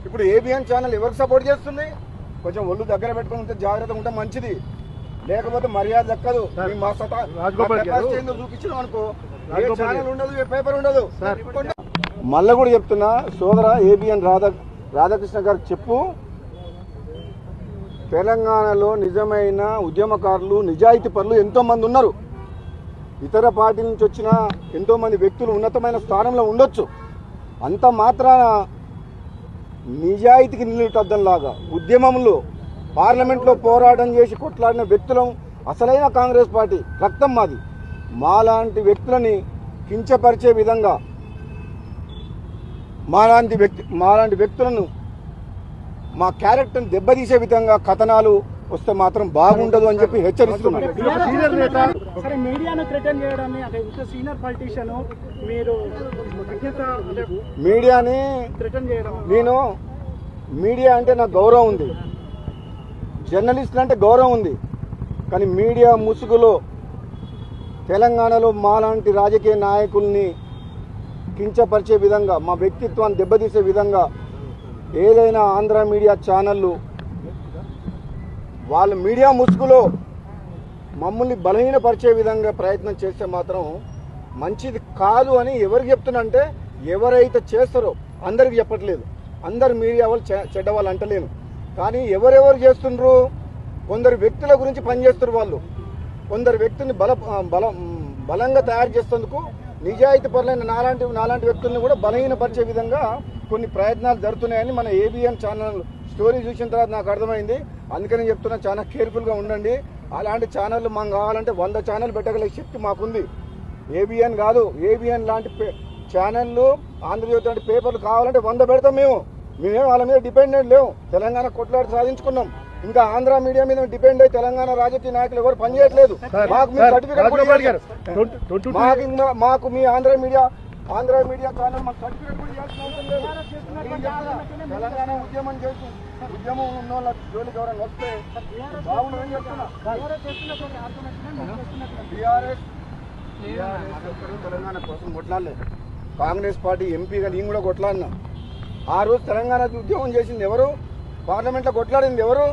ఇప్పుడు ABN channel ఎవరికి support చేస్తుంది? కొంచెం ఒళ్ళు దగ్గర పెట్టుకుని ఉంటే జాగ్రత్తగా ఉంటే మంచిది, లేకపోతే మర్యాద దక్కదు. మా చూపించడం అనుకో ఏ ఛానల్ ఉండదు, ఏ పేపర్ ఉండదు. మళ్ళీ కూడా చెప్తున్నా సోదర ఏబిఎన్ రాధాకృష్ణ గారికి చెప్పు, తెలంగాణలో నిజమైన ఉద్యమకారులు నిజాయితీ పరులు ఎంతోమంది ఉన్నారు. ఇతర పార్టీ నుంచి వచ్చిన ఎంతోమంది వ్యక్తులు ఉన్నతమైన స్థానంలో ఉండొచ్చు. అంత మాత్రాన నిజాయితీకి నిలుటద్దంలాగా ఉద్యమంలో పార్లమెంట్లో పోరాటం చేసి కొట్లాడిన వ్యక్తులం అసలైన కాంగ్రెస్ పార్టీ రక్తం మాది. మాలాంటి వ్యక్తులని కించపరిచే విధంగా మాలాంటి వ్యక్తులను మా క్యారెక్టర్ని దెబ్బతీసే విధంగా కథనాలు వస్తే మాత్రం బాగుండదు అని చెప్పి హెచ్చరిస్తున్నారు. మీడియాని నేను మీడియా అంటే నాకు గౌరవం ఉంది, జర్నలిస్టులు అంటే గౌరవం ఉంది. కానీ మీడియా ముసుగులో తెలంగాణలో మాలాంటి రాజకీయ నాయకుల్ని కించపరిచే విధంగా, మా వ్యక్తిత్వాన్ని దెబ్బతీసే విధంగా ఏదైనా ఆంధ్ర మీడియా ఛానళ్ళు వాళ్ళ మీడియా ముసుగులో మమ్మల్ని బలహీనపరిచే విధంగా ప్రయత్నం చేస్తే మాత్రం మంచిది కాదు అని ఎవరికి చెప్తున్నా అంటే, ఎవరైతే చేస్తారో అందరికి చెప్పట్లేదు, అందరు మీడియా వాళ్ళు చెడ్డ వాళ్ళు అంటలేను. కానీ ఎవరెవరు చేస్తుండ్రు, కొందరు వ్యక్తుల గురించి పనిచేస్తారు వాళ్ళు, కొందరు వ్యక్తుల్ని బలంగా తయారు చేసేందుకు నిజాయితీ పరులైన నాలాంటి వ్యక్తుల్ని కూడా బలహీనపరిచే విధంగా కొన్ని ప్రయత్నాలు జరుగుతున్నాయని మన ఏబిఎన్ ఛానల్ స్టోరీ చూసిన తర్వాత నాకు అర్థమైంది. అందుకని చెప్తున్నా, చాలా కేర్ఫుల్గా ఉండండి. అలాంటి ఛానళ్ళు మాకు కావాలంటే 100 ఛానల్ పెట్టగలిగే శక్తి మాకుంది. ఏబిఎన్ కాదు, ఏబిఎన్ లాంటి ఛానళ్ళు, ఆంధ్రజ్యోతి లాంటి పేపర్లు కావాలంటే 100 పెడతాం. మేమే వాళ్ళ మీద డిపెండెంట్ లేవు. తెలంగాణ కొట్లాడి సాధించుకున్నాం. ఇంకా ఆంధ్ర మీడియా మీద డిపెండ్ అయ్యి తెలంగాణ రాజకీయ నాయకులు ఎవరు పనిచేయట్లేదు. మాకు మీ సర్టిఫికేట్ మాకు మీ ఆంధ్ర మీడియా ఛానల్ మాకు సర్టిఫికేట్ కూడా తెలంగాణ ఉద్యమం చేసి ఉద్యమం ఉన్న వాళ్ళ జోలికి ఎవరైనా వస్తే బాగుండదని చెప్తున్నా. తెలంగాణ కోసం కొట్లాడలేదు. కాంగ్రెస్ పార్టీ ఎంపీగా నేను కూడా కొట్లాడినా. ఆ రోజు తెలంగాణ ఉద్యమం చేసింది ఎవరు? పార్లమెంట్లో కొట్లాడింది ఎవరు?